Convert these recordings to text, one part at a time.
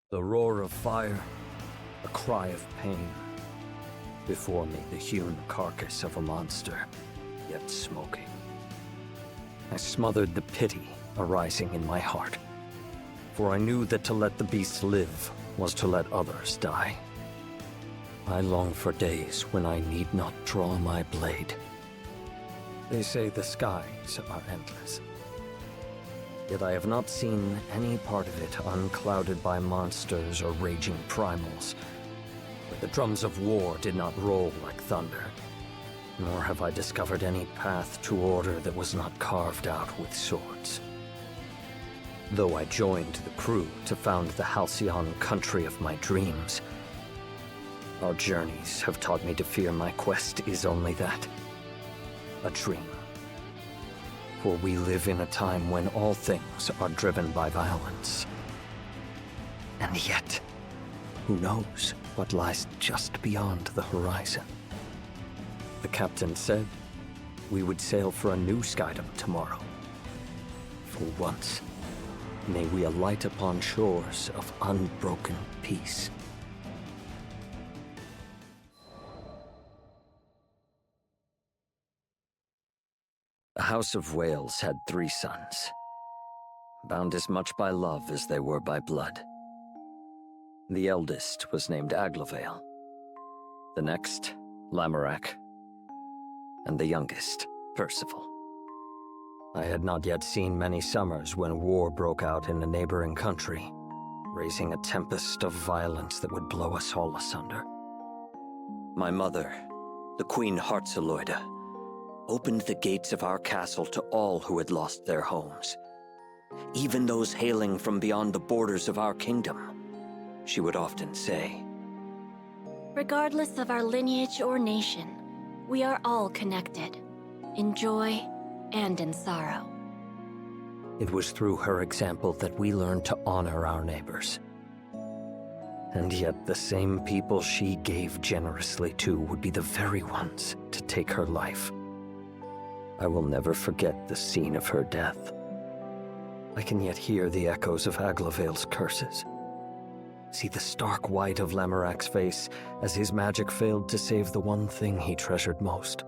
The roar of fire, a cry of pain. Before me, the hewn carcass of a monster, yet smoking. I smothered the pity arising in my heart, for I knew that to let the beast live was to let others die. I long for days when I need not draw my blade. They say the skies are endless. Yet I have not seen any part of it unclouded by monsters or raging primals, where the drums of war did not roll like thunder, nor have I discovered any path to order that was not carved out with swords. Though I joined the crew to found the halcyon country of my dreams, our journeys have taught me to fear my quest is only that, a dream. For we live in a time when all things are driven by violence. And yet, who knows what lies just beyond the horizon? The captain said we would sail for a new skydom tomorrow. For once, may we alight upon shores of unbroken peace. The House of Wales had 3 sons, bound as much by love as they were by blood. The eldest was named Aglavale, the next, Lamorak, and the youngest, Percival. I had not yet seen many summers when war broke out in a neighboring country, raising a tempest of violence that would blow us all asunder. My mother, the Queen Heartseloida, opened the gates of our castle to all who had lost their homes, even those hailing from beyond the borders of our kingdom. She would often say, "Regardless of our lineage or nation, we are all connected, in joy and in sorrow." It was through her example that we learned to honor our neighbors. And yet the same people she gave generously to would be the very ones to take her life. I will never forget the scene of her death. I can yet hear the echoes of Aglavale's curses. See the stark white of Lamorak's face as his magic failed to save the one thing he treasured most.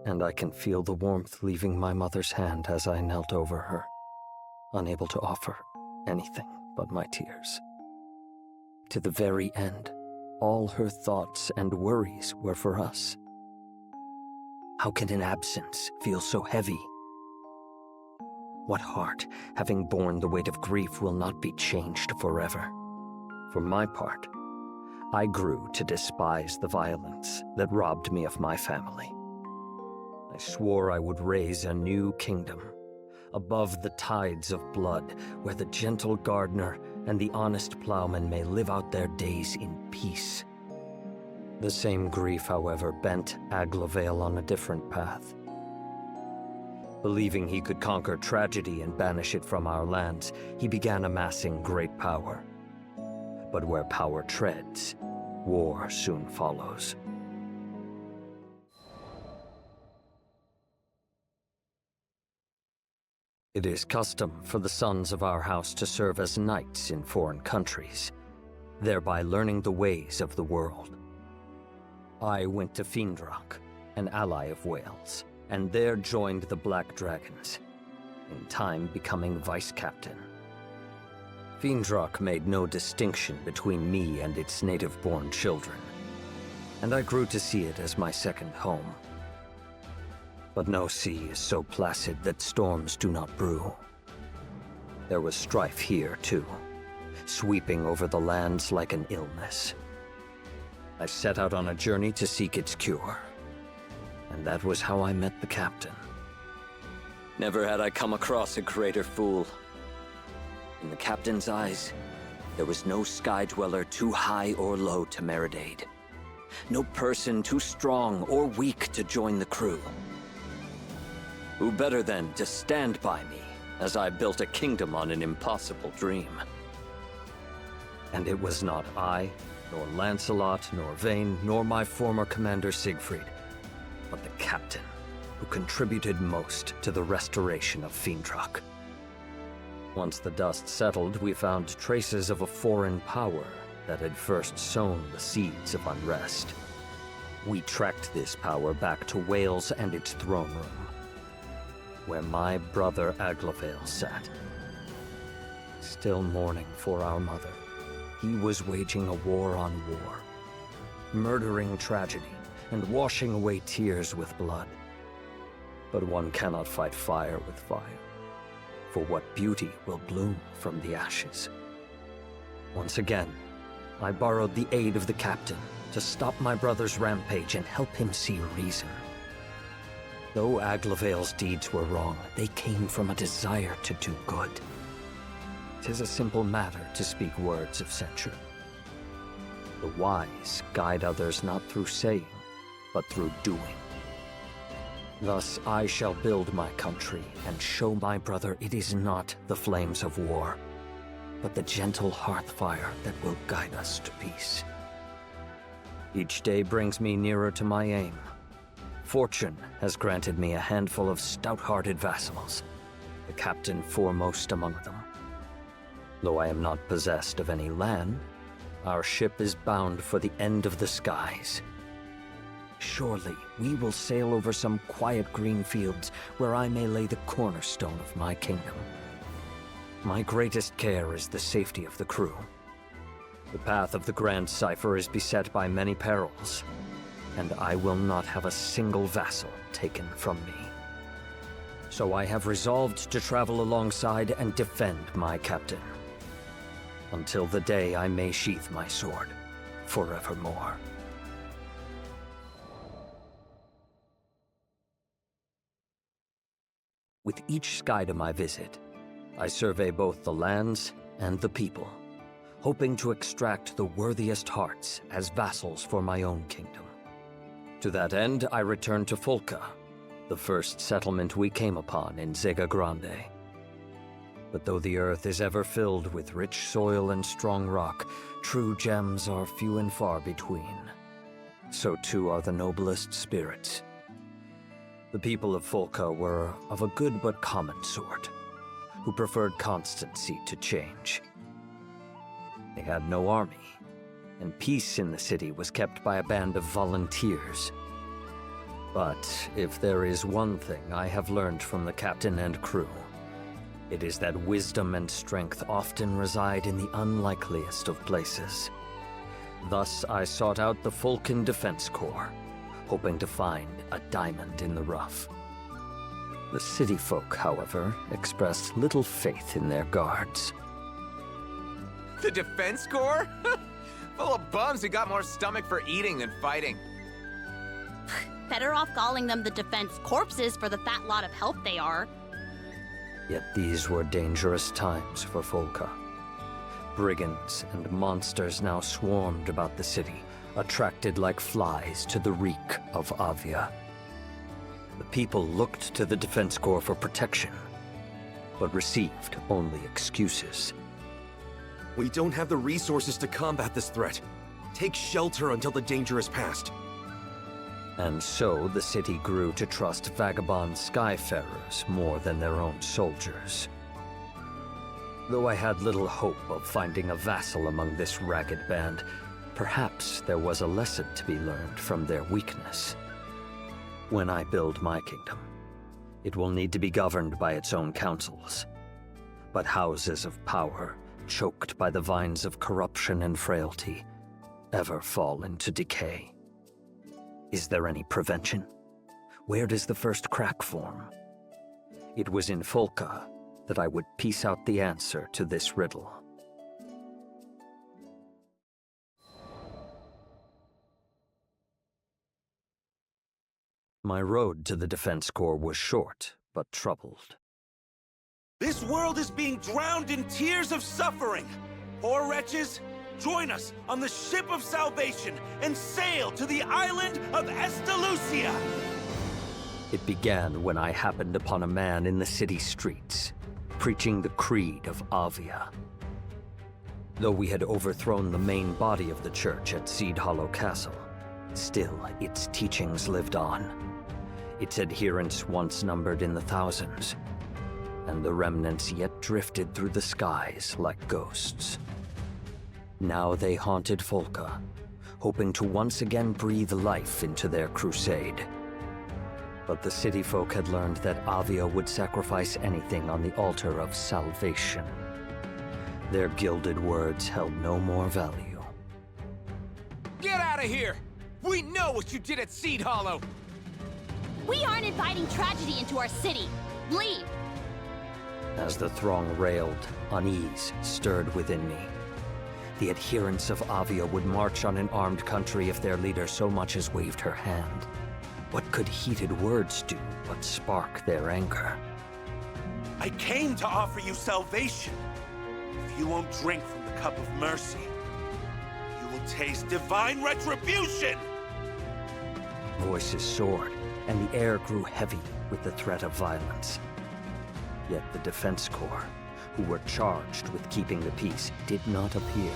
And I can feel the warmth leaving my mother's hand as I knelt over her, unable to offer anything but my tears. To the very end, all her thoughts and worries were for us. How can an absence feel so heavy? What heart, having borne the weight of grief, will not be changed forever? For my part, I grew to despise the violence that robbed me of my family. I swore I would raise a new kingdom, above the tides of blood, where the gentle gardener and the honest plowman may live out their days in peace. The same grief, however, bent Aglavale on a different path. Believing he could conquer tragedy and banish it from our lands, he began amassing great power. But where power treads, war soon follows. It is custom for the sons of our house to serve as knights in foreign countries, thereby learning the ways of the world. I went to Feindrock, an ally of Wales, and there joined the Black Dragons, in time becoming vice-captain. Feindrock made no distinction between me and its native-born children, and I grew to see it as my second home. But no sea is so placid that storms do not brew. There was strife here, too, sweeping over the lands like an illness. I set out on a journey to seek its cure, and that was how I met the captain. Never had I come across a greater fool. In the captain's eyes, there was no sky dweller too high or low to merit aid. No person too strong or weak to join the crew. Who better than to stand by me as I built a kingdom on an impossible dream? And it was not I, nor Lancelot, nor Vane, nor my former commander Siegfried, but the captain, who contributed most to the restoration of Feindrock. Once the dust settled, we found traces of a foreign power that had first sown the seeds of unrest. We tracked this power back to Wales and its throne room, where my brother Aglavale sat. Still mourning for our mother, he was waging a war on war, murdering tragedy and washing away tears with blood. But one cannot fight fire with fire, for what beauty will bloom from the ashes? Once again, I borrowed the aid of the captain to stop my brother's rampage and help him see reason. Though Aglavale's deeds were wrong, they came from a desire to do good. 'Tis a simple matter to speak words of censure. The wise guide others not through saying, but through doing. Thus I shall build my country and show my brother it is not the flames of war, but the gentle hearth fire that will guide us to peace. Each day brings me nearer to my aim. Fortune has granted me a handful of stout-hearted vassals, the captain foremost among them. Though I am not possessed of any land, our ship is bound for the end of the skies. Surely we will sail over some quiet green fields where I may lay the cornerstone of my kingdom. My greatest care is the safety of the crew. The path of the Grand Cipher is beset by many perils, and I will not have a single vassal taken from me. So I have resolved to travel alongside and defend my captain, until the day I may sheath my sword forevermore. With each skydom I visit, I survey both the lands and the people, hoping to extract the worthiest hearts as vassals for my own kingdom. To that end, I return to Fulka, the first settlement we came upon in Zega Grande. But though the earth is ever filled with rich soil and strong rock, true gems are few and far between. So too are the noblest spirits. The people of Fulka were of a good but common sort, who preferred constancy to change. They had no army, and peace in the city was kept by a band of volunteers. But if there is one thing I have learned from the captain and crew, it is that wisdom and strength often reside in the unlikeliest of places. Thus I sought out the Fulkan Defense Corps, hoping to find a diamond in the rough. The city folk, however, expressed little faith in their guards. The Defense Corps? Full of bums who got more stomach for eating than fighting. Better off calling them the Defense Corpses for the fat lot of help they are. Yet these were dangerous times for Fulka. Brigands and monsters now swarmed about the city, attracted like flies to the reek of Avia. The people looked to the Defense Corps for protection, but received only excuses. We don't have the resources to combat this threat. Take shelter until the danger is past. And so the city grew to trust vagabond skyfarers more than their own soldiers. Though I had little hope of finding a vassal among this ragged band, perhaps there was a lesson to be learned from their weakness. When I build my kingdom, it will need to be governed by its own councils. But houses of power, choked by the vines of corruption and frailty, ever fall into decay. Is there any prevention? Where does the first crack form? It was in Fulka that I would piece out the answer to this riddle. My road to the Defense Corps was short, but troubled. This world is being drowned in tears of suffering. Poor wretches, join us on the ship of salvation and sail to the island of Estalucia! It began when I happened upon a man in the city streets, preaching the creed of Avia. Though we had overthrown the main body of the church at Seed Hollow Castle, still its teachings lived on. Its adherents once numbered in the thousands. and the remnants yet drifted through the skies like ghosts. Now they haunted Folka, hoping to once again breathe life into their crusade. But the city folk had learned that Avia would sacrifice anything on the altar of salvation. Their gilded words held no more value. Get out of here! We know what you did at Seed Hollow! We aren't inviting tragedy into our city. Leave! As the throng railed, unease stirred within me. The adherents of Avia would march on an armed country if their leader so much as waved her hand. What could heated words do but spark their anger? I came to offer you salvation. If you won't drink from the cup of mercy, you will taste divine retribution! Voices soared, and the air grew heavy with the threat of violence. Yet the Defense Corps, who were charged with keeping the peace, did not appear.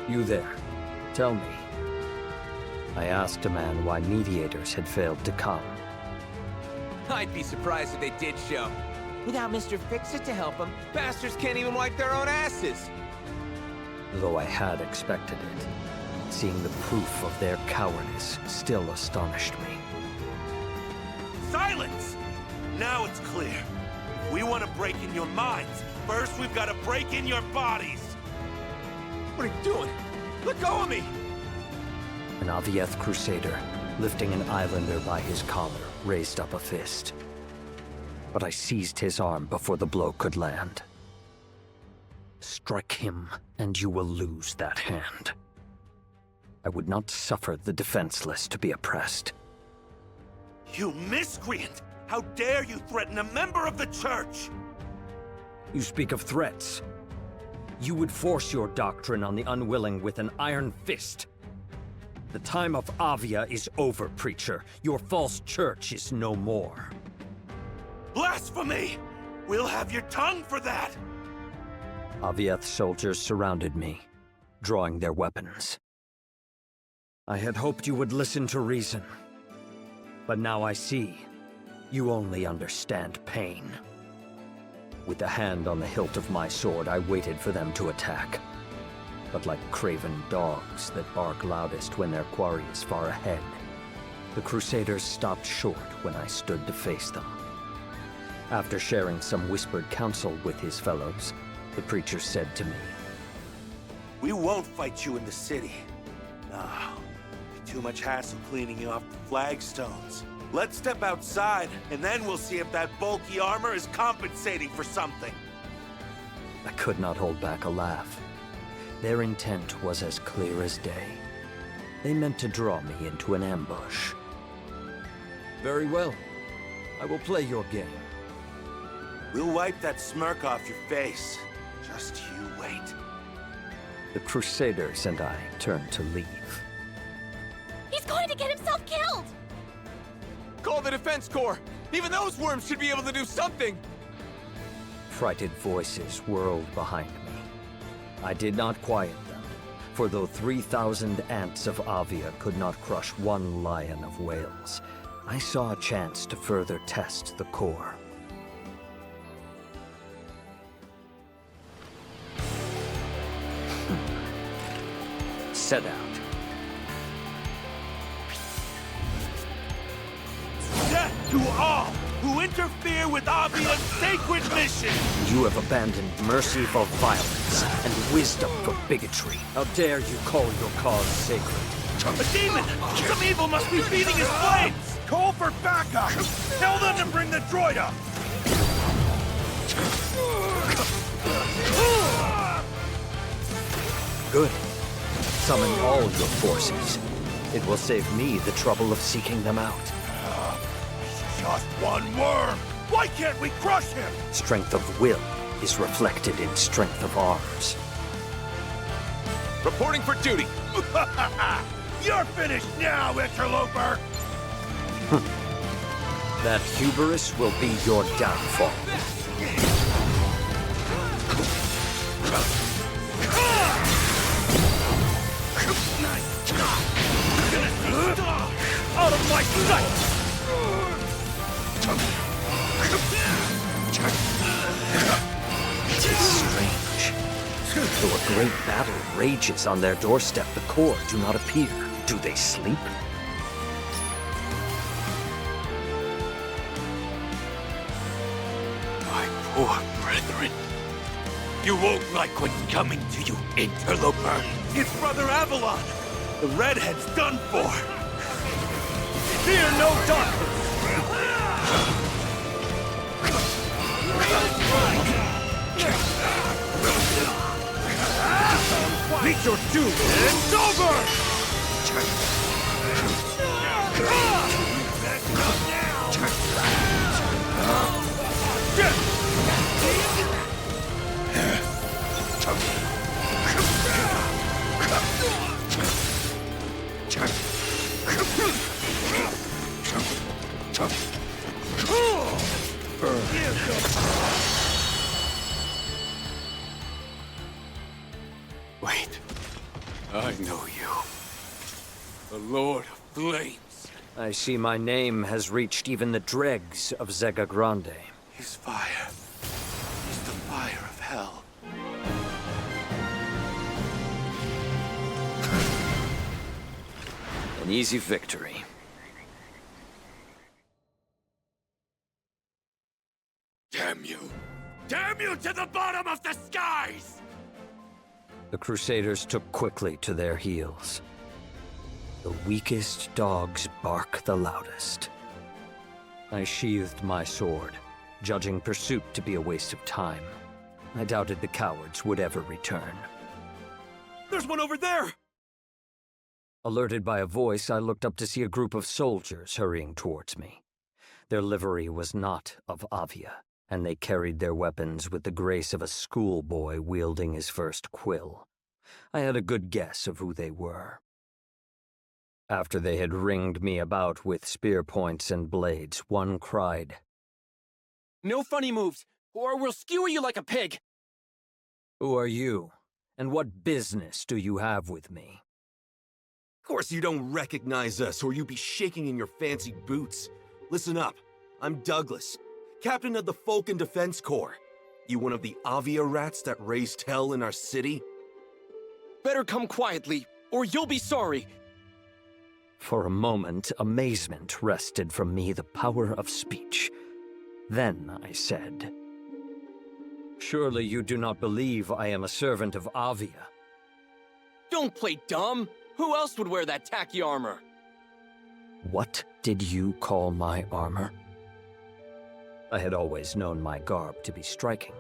You there, tell me. I asked a man why mediators had failed to come. I'd be surprised if they did show. Without Mr. Fix-It to help them, bastards can't even wipe their own asses! Though I had expected it, seeing the proof of their cowardice still astonished me. Silence! Now it's clear. If we want to break in your minds, first we've got to break in your bodies! What are you doing? Let go of me! An Avieth crusader, lifting an islander by his collar, raised up a fist. But I seized his arm before the blow could land. Strike him, and you will lose that hand. I would not suffer the defenseless to be oppressed. You miscreant! How dare you threaten a member of the church! You speak of threats. You would force your doctrine on the unwilling with an iron fist. The time of Avia is over, preacher. Your false church is no more. Blasphemy! We'll have your tongue for that! Avieth soldiers surrounded me, drawing their weapons. I had hoped you would listen to reason. But now I see, you only understand pain. With a hand on the hilt of my sword, I waited for them to attack. But like craven dogs that bark loudest when their quarry is far ahead, the Crusaders stopped short when I stood to face them. After sharing some whispered counsel with his fellows, the preacher said to me, We won't fight you in the city. No, too much hassle cleaning you off the flagstones. Let's step outside, and then we'll see if that bulky armor is compensating for something. I could not hold back a laugh. Their intent was as clear as day. They meant to draw me into an ambush. Very well. I will play your game. We'll wipe that smirk off your face. Just you wait. The Crusaders and I turned to leave. He's going to get himself killed! Call the Defense Corps! Even those worms should be able to do something! Frighted voices whirled behind me. I did not quiet them, for though 3,000 ants of Avia could not crush one lion of Wales, I saw a chance to further test the core. Set out. Death to all who interfere with Avia's sacred mission! You have abandoned mercy for violence and wisdom for bigotry. How dare you call your cause sacred? A demon! Some evil must be feeding his flames! Call for backup! Tell them to bring the droid up! Good. Summon all your forces. It will save me the trouble of seeking them out. Just one worm! Why can't we crush him? Strength of will is reflected in strength of arms. Reporting for duty! You're finished now, interloper! That hubris will be your downfall. Out of my sight! Though a great battle rages on their doorstep, the Corps do not appear. Do they sleep? My poor brethren. You won't like what's coming to you, interloper. It's Brother Avalon. The redhead's done for. Fear no darkness. Meet your doom. It's over. Wait. I know you. The Lord of Flames. I see my name has reached even the dregs of Zega Grande. His fire is the fire of hell. An easy victory. Damn you! Damn you to the bottom of the skies! The Crusaders took quickly to their heels. The weakest dogs bark the loudest. I sheathed my sword, judging pursuit to be a waste of time. I doubted the cowards would ever return. There's one over there! Alerted by a voice, I looked up to see a group of soldiers hurrying towards me. Their livery was not of Avia, and they carried their weapons with the grace of a schoolboy wielding his first quill. I had a good guess of who they were. After they had ringed me about with spear points and blades, one cried, "No funny moves, or we'll skewer you like a pig!" "Who are you, and what business do you have with me?" Of course you don't recognize us, or you'd be shaking in your fancy boots. Listen up. I'm Douglas, captain of the Falcon Defense Corps. You one of the Avia rats that raised hell in our city? Better come quietly, or you'll be sorry! For a moment, amazement wrested from me the power of speech. Then I said, "Surely you do not believe I am a servant of Avia?" Don't play dumb! Who else would wear that tacky armor? What did you call my armor? I had always known my garb to be striking.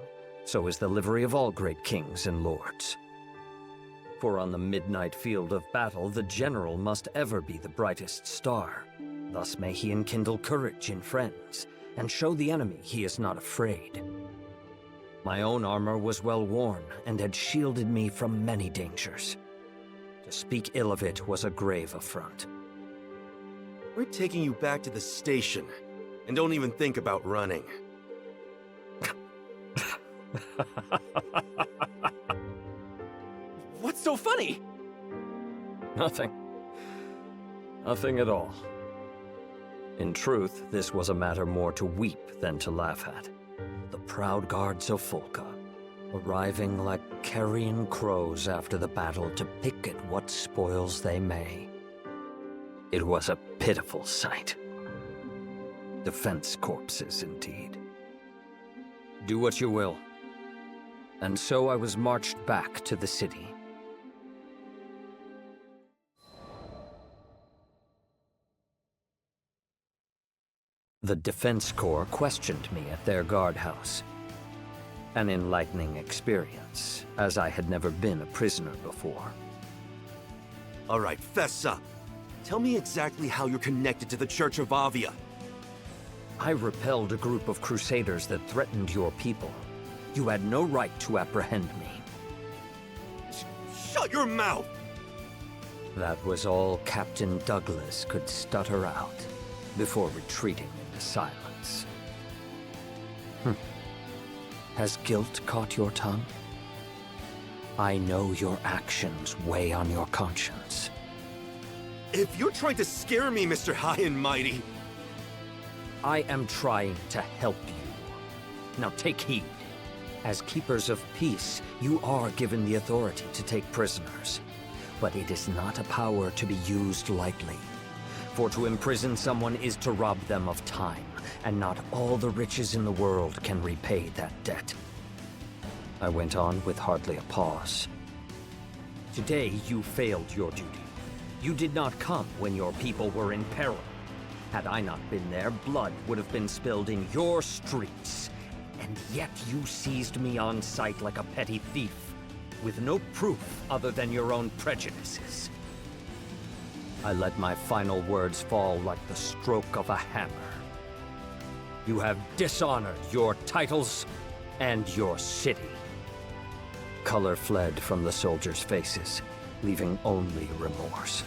So is the livery of all great kings and lords. For on the midnight field of battle, the general must ever be the brightest star. Thus may he enkindle courage in friends, and show the enemy he is not afraid. My own armor was well worn, and had shielded me from many dangers. To speak ill of it was a grave affront. We're taking you back to the station, and don't even think about running. What's so funny? Nothing. Nothing at all. In truth, this was a matter more to weep than to laugh at. The proud guards of Fulka, arriving like carrion crows after the battle to pick at what spoils they may. It was a pitiful sight. Defense corpses, indeed. Do what you will. And so I was marched back to the city. The Defense Corps questioned me at their guardhouse. An enlightening experience, as I had never been a prisoner before. All right, fess up. Tell me exactly how you're connected to the Church of Avia. I repelled a group of crusaders that threatened your people. You had no right to apprehend me. Shut your mouth! That was all Captain Douglas could stutter out before retreating into silence. Has guilt caught your tongue? I know your actions weigh on your conscience. If you're trying to scare me, Mr. High and Mighty... I am trying to help you. Now take heed. As keepers of peace, you are given the authority to take prisoners. But it is not a power to be used lightly. For to imprison someone is to rob them of time, and not all the riches in the world can repay that debt. I went on with hardly a pause. Today you failed your duty. You did not come when your people were in peril. Had I not been there, blood would have been spilled in your streets. And yet you seized me on sight like a petty thief, with no proof other than your own prejudices. I let my final words fall like the stroke of a hammer. You have dishonored your titles and your city. Color fled from the soldiers' faces, leaving only remorse.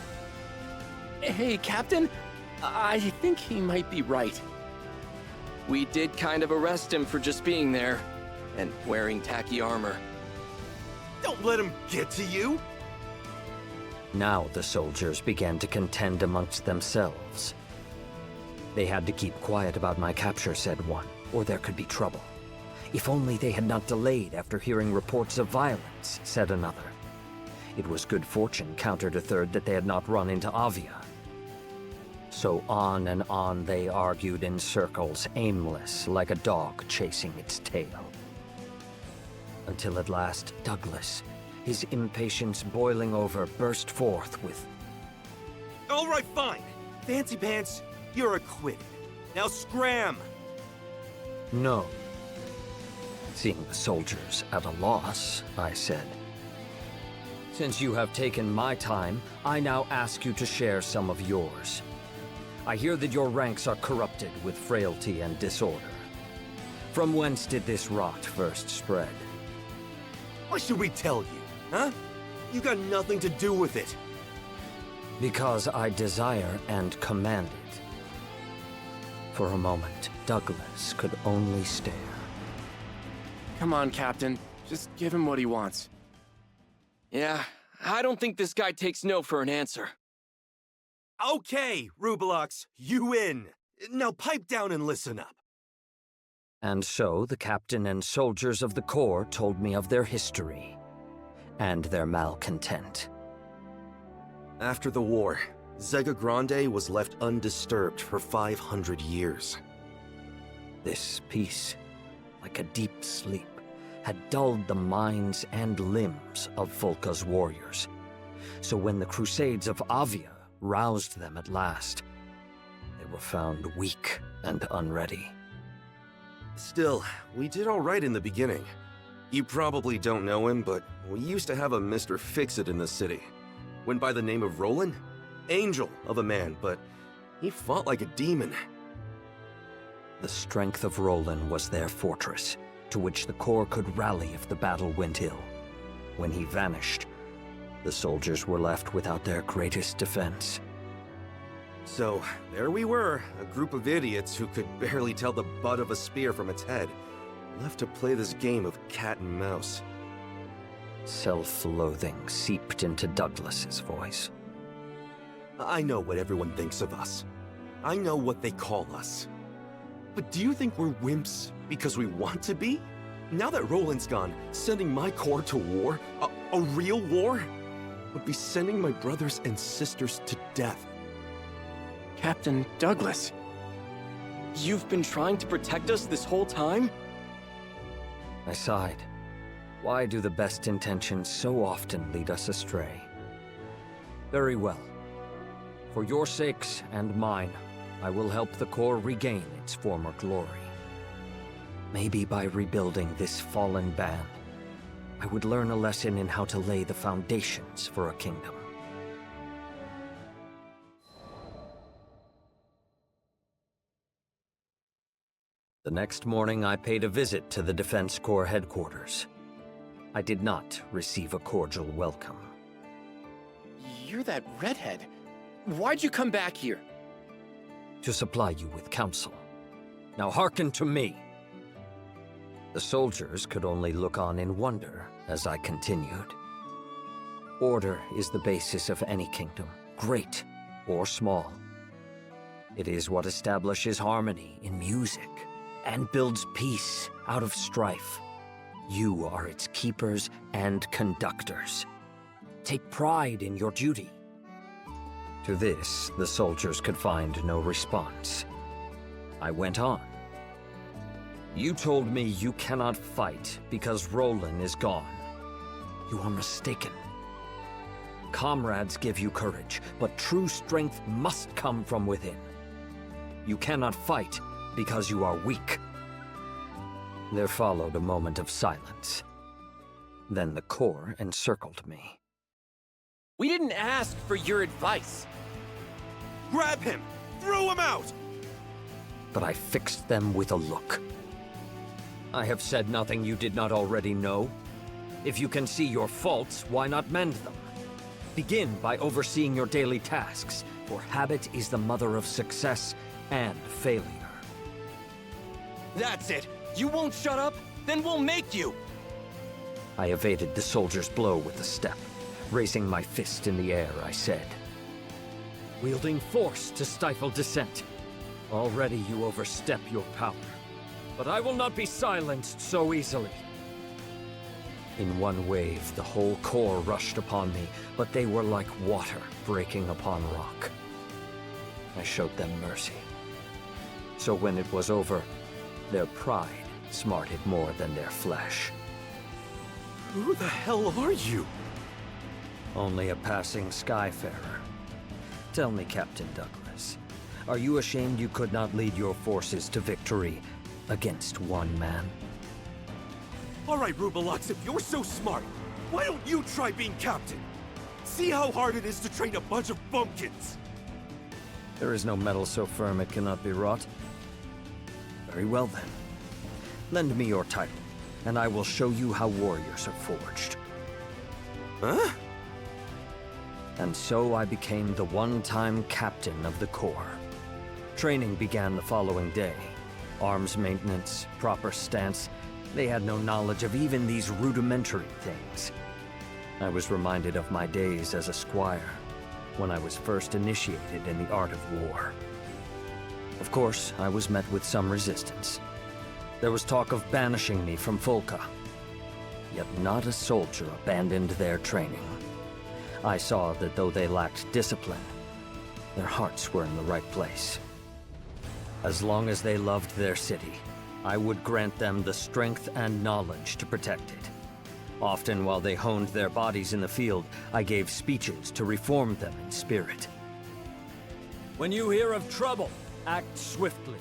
Hey, Captain. I think he might be right. We did kind of arrest him for just being there, and wearing tacky armor. Don't let him get to you! Now the soldiers began to contend amongst themselves. They had to keep quiet about my capture, said one, or there could be trouble. If only they had not delayed after hearing reports of violence, said another. It was good fortune, countered a third, that they had not run into Avia. So on and on they argued in circles, aimless, like a dog chasing its tail. Until at last Douglas, his impatience boiling over, burst forth with, All right, fine. Fancy Pants, you're acquitted. Now scram! "No." Seeing the soldiers at a loss, I said, "Since you have taken my time, I now ask you to share some of yours. I hear that your ranks are corrupted with frailty and disorder. From whence did this rot first spread?" Why should we tell you, huh? You got nothing to do with it. "Because I desire and command it." For a moment, Douglas could only stare. Come on, Captain. Just give him what he wants. Yeah, I don't think this guy takes no for an answer. Okay, Rubelox, you win. Now pipe down and listen up. And so the captain and soldiers of the Corps told me of their history and their malcontent. After the war, Zega Grande was left undisturbed for 500 years. This peace, like a deep sleep, had dulled the minds and limbs of Volca's warriors. So when the Crusades of Avia roused them at last, they were found weak and unready. Still, we did all right in the beginning. You probably don't know him, but we used to have a Mr. Fix-It in the city. Went by the name of Roland? Angel of a man, but he fought like a demon. The strength of Roland was their fortress, to which the Corps could rally if the battle went ill. When he vanished, the soldiers were left without their greatest defense. So, there we were, a group of idiots who could barely tell the butt of a spear from its head, left to play this game of cat and mouse. Self-loathing seeped into Douglas's voice. I know what everyone thinks of us. I know what they call us. But do you think we're wimps because we want to be? Now that Roland's gone, sending my corps to war, a real war, would be sending my brothers and sisters to death. Captain Douglas, you've been trying to protect us this whole time? I sighed. Why do the best intentions so often lead us astray? Very well. For your sakes and mine, I will help the Corps regain its former glory. Maybe by rebuilding this fallen band, I would learn a lesson in how to lay the foundations for a kingdom. The next morning, I paid a visit to the Defense Corps headquarters. I did not receive a cordial welcome. You're that redhead. Why'd you come back here? To supply you with counsel. Now hearken to me. The soldiers could only look on in wonder as I continued. Order is the basis of any kingdom, great or small. It is what establishes harmony in music and builds peace out of strife. You are its keepers and conductors. Take pride in your duty. To this, the soldiers could find no response. I went on. You told me you cannot fight because Roland is gone. You are mistaken. Comrades give you courage, but true strength must come from within. You cannot fight because you are weak. There followed a moment of silence. Then the Corps encircled me. We didn't ask for your advice. Grab him! Throw him out! But I fixed them with a look. I have said nothing you did not already know. If you can see your faults, why not mend them? Begin by overseeing your daily tasks, for habit is the mother of success and failure. That's it! You won't shut up? Then we'll make you! I evaded the soldier's blow with a step. Raising my fist in the air, I said, wielding force to stifle dissent. Already you overstep your power. But I will not be silenced so easily. In one wave, the whole Corps rushed upon me, but they were like water breaking upon rock. I showed them mercy. So when it was over, their pride smarted more than their flesh. Who the hell are you? Only a passing skyfarer. Tell me, Captain Douglas, are you ashamed you could not lead your forces to victory against one man? All right, Rubelux, if you're so smart, why don't you try being captain? See how hard it is to train a bunch of bumpkins! There is no metal so firm it cannot be wrought. Very well then. Lend me your title, and I will show you how warriors are forged. Huh? And so I became the one-time captain of the Corps. Training began the following day. Arms maintenance, proper stance. They had no knowledge of even these rudimentary things. I was reminded of my days as a squire, when I was first initiated in the art of war. Of course, I was met with some resistance. There was talk of banishing me from Fula. Yet not a soldier abandoned their training. I saw that though they lacked discipline, their hearts were in the right place. As long as they loved their city, I would grant them the strength and knowledge to protect it. Often while they honed their bodies in the field, I gave speeches to reform them in spirit. When you hear of trouble, act swiftly,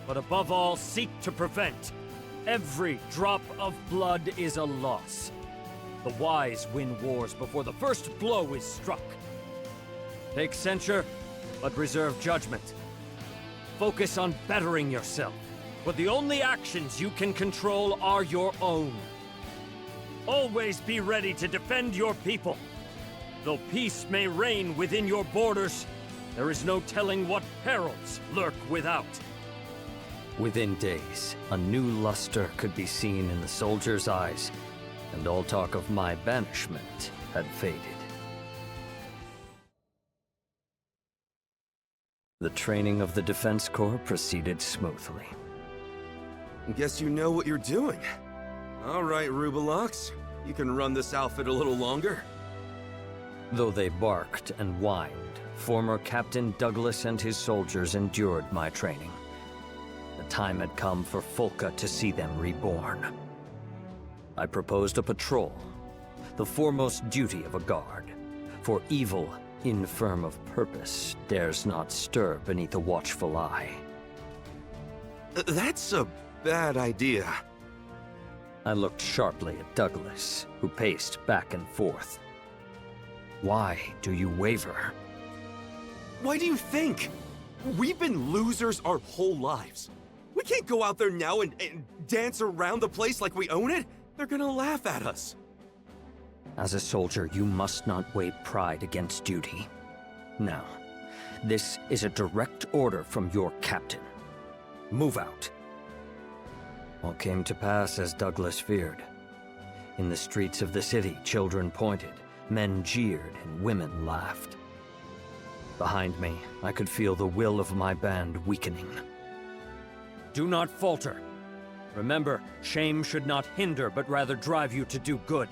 but above all, seek to prevent. Every drop of blood is a loss. The wise win wars before the first blow is struck. Take censure, but reserve judgment. Focus on bettering yourself, but the only actions you can control are your own. Always be ready to defend your people. Though peace may reign within your borders, there is no telling what perils lurk without. Within days, a new luster could be seen in the soldiers' eyes, and all talk of my banishment had faded. The training of the Defense Corps proceeded smoothly. Guess you know what you're doing. All right, Rubelux. You can run this outfit a little longer. Though they barked and whined, former Captain Douglas and his soldiers endured my training. The time had come for Fula to see them reborn. I proposed a patrol, the foremost duty of a guard, for evil, infirm of purpose, dares not stir beneath a watchful eye. That's a bad idea. I looked sharply at Douglas, who paced back and forth. Why do you waver? Why do you think? We've been losers our whole lives. We can't go out there now and dance around the place like we own it. They're gonna laugh at us. As a soldier, you must not weigh pride against duty. Now, this is a direct order from your captain. Move out. All came to pass as Douglas feared. In the streets of the city, children pointed, men jeered, and women laughed. Behind me, I could feel the will of my band weakening. Do not falter. Remember, shame should not hinder, but rather drive you to do good.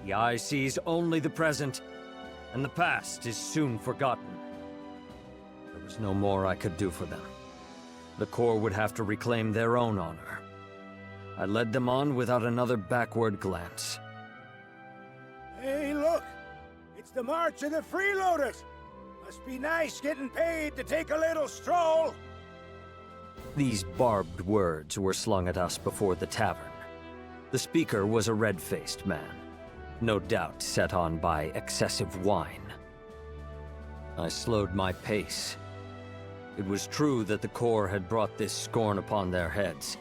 The eye sees only the present, and the past is soon forgotten. There was no more I could do for them. The Corps would have to reclaim their own honor. I led them on without another backward glance. Hey, look! It's the March of the Freeloaders! Must be nice getting paid to take a little stroll! These barbed words were slung at us before the tavern. The speaker was a red-faced man, no doubt set on by excessive wine. I slowed my pace. It was true that the Corps had brought this scorn upon their heads,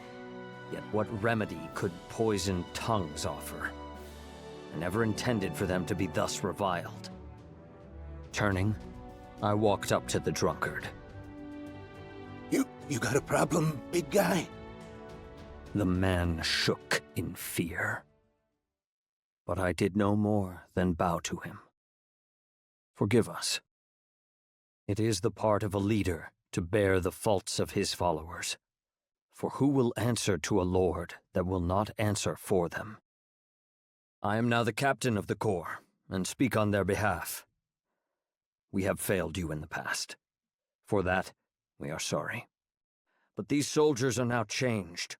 yet what remedy could poisoned tongues offer? I never intended for them to be thus reviled. Turning, I walked up to the drunkard. You got a problem, big guy? The man shook in fear. But I did no more than bow to him. Forgive us. It is the part of a leader to bear the faults of his followers. For who will answer to a lord that will not answer for them? I am now the captain of the Corps, and speak on their behalf. We have failed you in the past. For that, we are sorry. But these soldiers are now changed.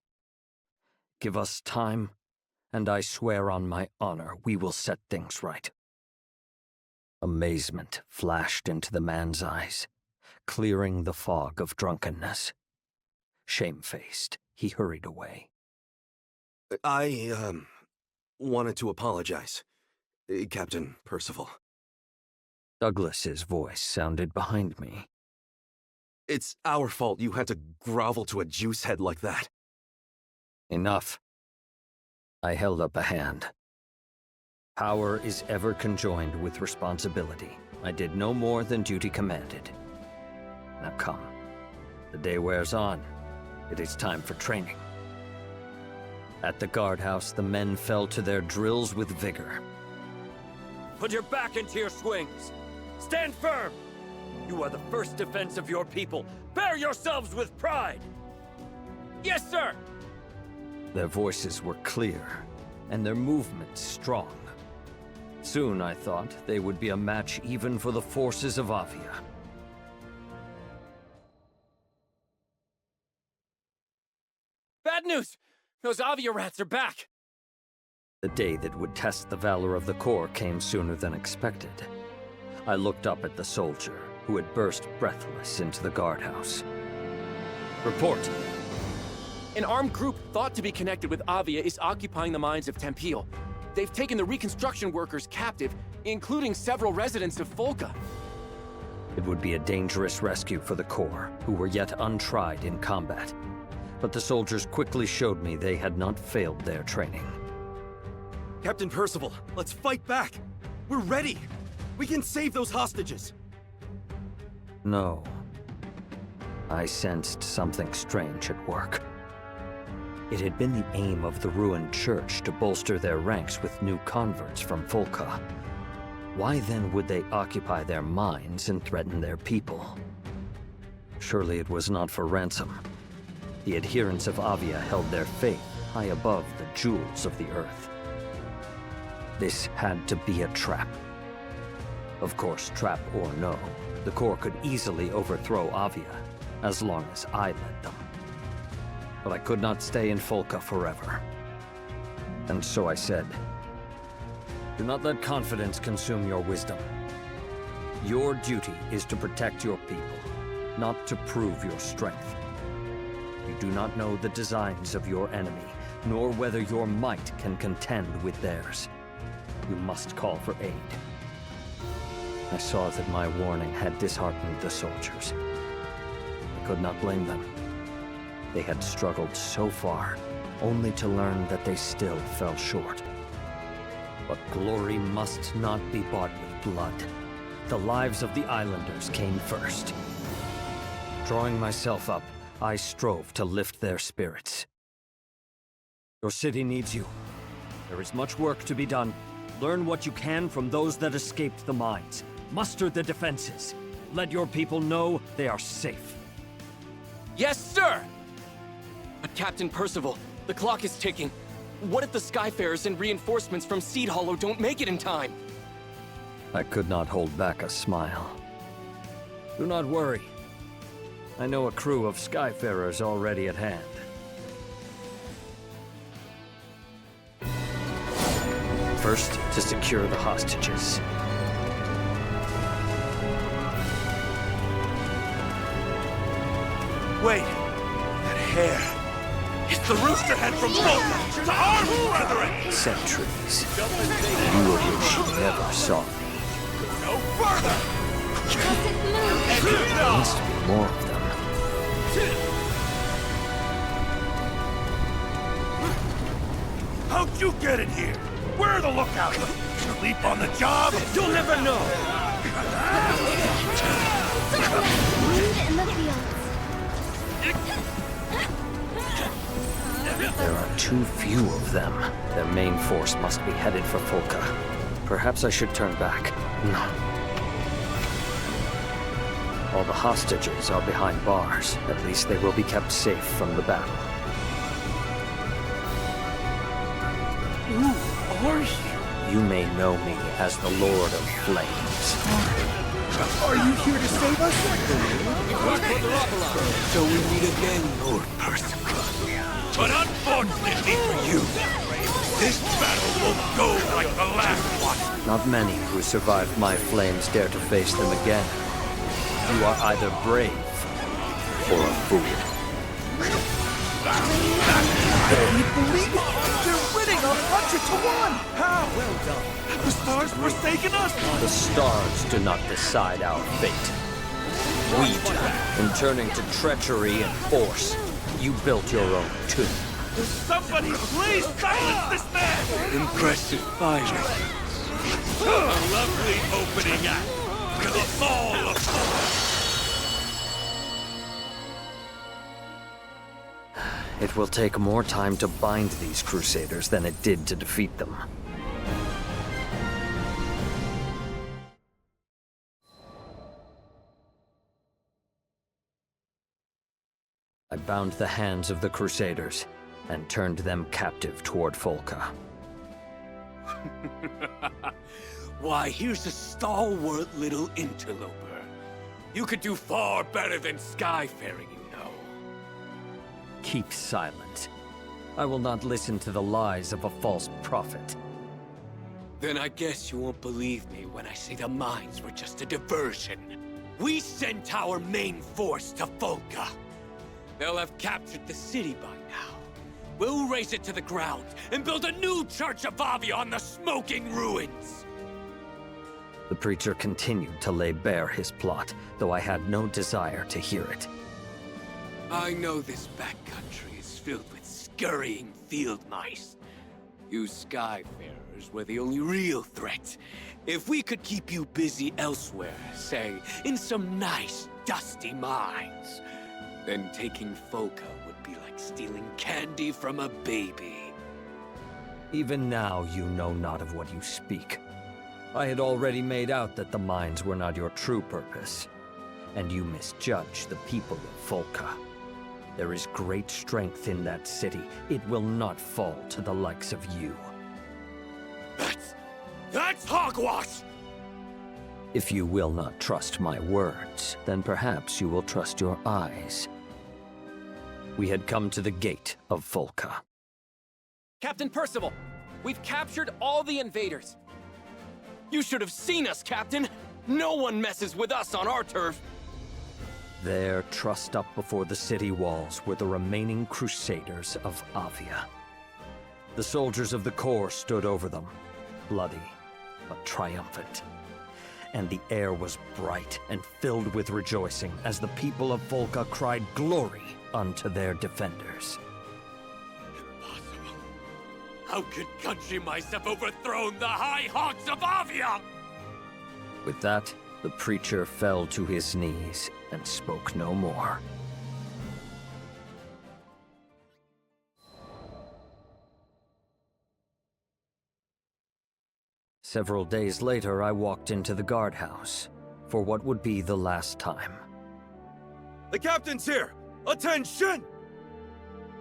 Give us time, and I swear on my honor we will set things right. Amazement flashed into the man's eyes, clearing the fog of drunkenness. Shamefaced, he hurried away. I wanted to apologize, Captain Percival. Douglas's voice sounded behind me. It's our fault you had to grovel to a juicehead like that. Enough. I held up a hand. Power is ever conjoined with responsibility. I did no more than duty commanded. Now come. The day wears on. It is time for training. At the guardhouse, the men fell to their drills with vigor. Put your back into your swings! Stand firm! You are the first defense of your people. Bear yourselves with pride! Yes, sir! Their voices were clear, and their movements strong. Soon, I thought, they would be a match even for the forces of Avia. Bad news! Those Avia rats are back! The day that would test the valor of the Corps came sooner than expected. I looked up at the soldier, who had burst breathless into the guardhouse. Report! An armed group thought to be connected with Avia is occupying the mines of Tempeel. They've taken the reconstruction workers captive, including several residents of Fulka. It would be a dangerous rescue for the Corps, who were yet untried in combat. But the soldiers quickly showed me they had not failed their training. Captain Percival, let's fight back! We're ready! We can save those hostages! No. I sensed something strange at work. It had been the aim of the ruined church to bolster their ranks with new converts from Fulka. Why then would they occupy their mines and threaten their people? Surely it was not for ransom. The adherents of Avia held their faith high above the jewels of the earth. This had to be a trap. Of course, trap or no, the Corps could easily overthrow Avia, as long as I led them. But I could not stay in Fulka forever. And so I said, do not let confidence consume your wisdom. Your duty is to protect your people, not to prove your strength. You do not know the designs of your enemy, nor whether your might can contend with theirs. You must call for aid. I saw that my warning had disheartened the soldiers. I could not blame them. They had struggled so far, only to learn that they still fell short. But glory must not be bought with blood. The lives of the islanders came first. Drawing myself up, I strove to lift their spirits. Your city needs you. There is much work to be done. Learn what you can from those that escaped the mines. Muster the defenses. Let your people know they are safe. Yes, sir! But Captain Percival, the clock is ticking. What if the Skyfarers and reinforcements from Seed Hollow don't make it in time? I could not hold back a smile. Do not worry. I know a crew of Skyfarers already at hand. First, to secure the hostages. Wait! That hair! It's the rooster head from Fula! To arms, brethren! Sentries. You wish you never saw me. No further! There must be more of them. How'd you get in here? Where are the lookouts? Sleep on the job? You'll never know! Wind in the fields. There are too few of them. Their main force must be headed for Fulka. Perhaps I should turn back. No. All the hostages are behind bars. At least they will be kept safe from the battle. Who are you? You may know me as the Lord of Flames. Are you here to save us? So we meet again, Lord Percival. But unfortunately for you, this battle won't go like the last one. Not many who survived my flames dare to face them again. You are either brave or a fool. Can you believe it? They're winning 100-1! How? Well done. Have the stars forsaken us? The stars do not decide our fate. We do. In turning to treachery and force, you built your own tomb. Somebody please silence this man! Impressive fighting. A lovely opening act to the fall of Fula. It will take more time to bind these Crusaders than it did to defeat them. I bound the hands of the Crusaders and turned them captive toward Fulka. Why, here's a stalwart little interloper. You could do far better than skyfaring, you know. Keep silent. I will not listen to the lies of a false prophet. Then I guess you won't believe me when I say the mines were just a diversion. We sent our main force to Fulka. They'll have captured the city by now. We'll raze it to the ground and build a new Church of Avia on the smoking ruins. The preacher continued to lay bare his plot, though I had no desire to hear it. I know this backcountry is filled with scurrying field mice. You Skyfarers were the only real threat. If we could keep you busy elsewhere, say, in some nice, dusty mines, then taking Fulka would be like stealing candy from a baby. Even now you know not of what you speak. I had already made out that the mines were not your true purpose, and you misjudge the people of Fulka. There is great strength in that city. It will not fall to the likes of you. That's hogwash! If you will not trust my words, then perhaps you will trust your eyes. We had come to the gate of Fulka. Captain Percival, we've captured all the invaders. You should have seen us, Captain! No one messes with us on our turf! There, trussed up before the city walls, were the remaining Crusaders of Avia. The soldiers of the Corps stood over them, bloody but triumphant. And the air was bright and filled with rejoicing as the people of Fulka cried glory unto their defenders. Impossible. How could country mice have overthrown the high hogs of Avia? With that, the preacher fell to his knees and spoke no more. Several days later, I walked into the guardhouse for what would be the last time. The captain's here! Attention!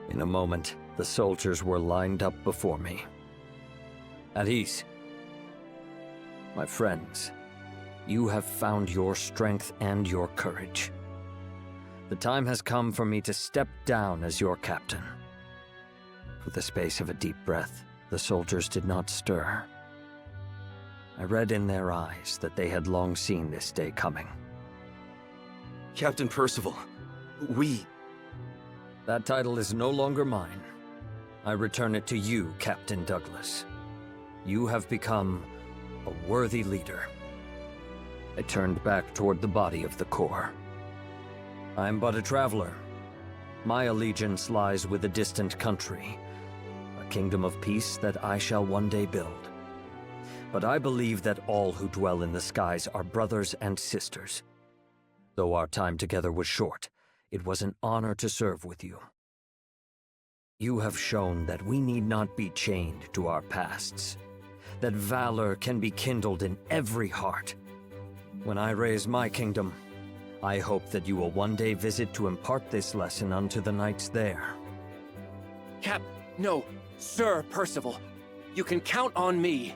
In a moment, the soldiers were lined up before me. At ease. My friends, you have found your strength and your courage. The time has come for me to step down as your captain. For the space of a deep breath, the soldiers did not stir. I read in their eyes that they had long seen this day coming. Captain Percival, That title is no longer mine. I return it to you, Captain Douglas. You have become a worthy leader. I turned back toward the body of the Corps. I'm but a traveler. My allegiance lies with a distant country, a kingdom of peace that I shall one day build. But I believe that all who dwell in the skies are brothers and sisters. Though our time together was short, it was an honor to serve with you. You have shown that we need not be chained to our pasts, that valor can be kindled in every heart. When I raise my kingdom, I hope that you will one day visit to impart this lesson unto the knights there. No, Sir Percival. You can count on me.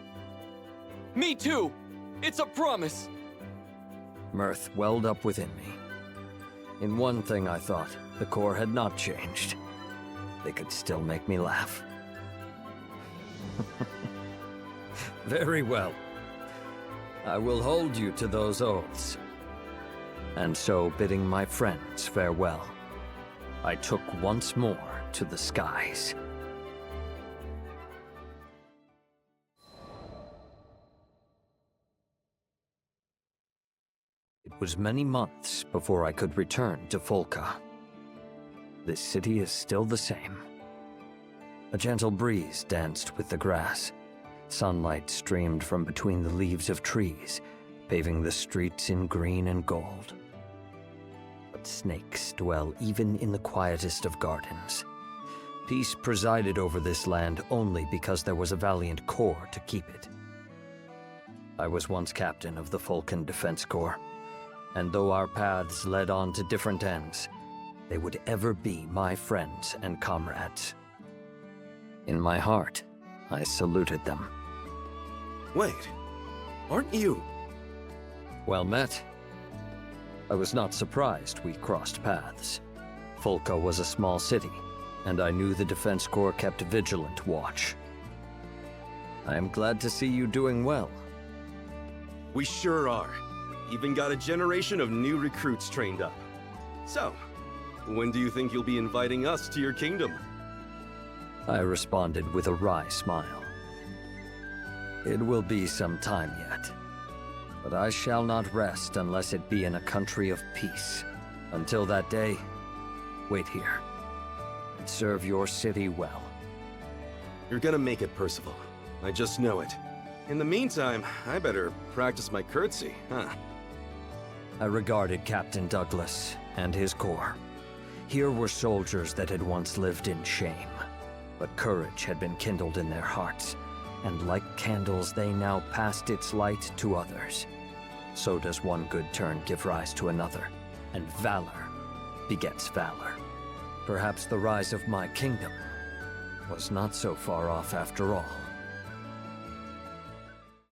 Me too! It's a promise! Mirth welled up within me. In one thing I thought, the Corps had not changed. They could still make me laugh. Very well. I will hold you to those oaths. And so, bidding my friends farewell, I took once more to the skies. It was many months before I could return to Fula. This city is still the same. A gentle breeze danced with the grass. Sunlight streamed from between the leaves of trees, paving the streets in green and gold. But snakes dwell even in the quietest of gardens. Peace presided over this land only because there was a valiant Corps to keep it. I was once captain of the Vulcan Defense Corps, and though our paths led on to different ends, they would ever be my friends and comrades. In my heart, I saluted them. wait, aren't you? Well met. I was not surprised we crossed paths. Fula was a small city, and I knew the Defense Corps kept vigilant watch. I am glad to see you doing well. We sure are. Even got a generation of new recruits trained up. So, when do you think you'll be inviting us to your kingdom? I responded with a wry smile. It will be some time yet, but I shall not rest unless it be in a country of peace. Until that day, wait here, and serve your city well. You're gonna make it, Percival. I just know it. In the meantime, I better practice my curtsy, huh? I regarded Captain Douglas and his corps. Here were soldiers that had once lived in shame, but courage had been kindled in their hearts, and like candles they now passed its light to others. So does one good turn give rise to another, and valor begets valor. Perhaps the rise of my kingdom was not so far off after all.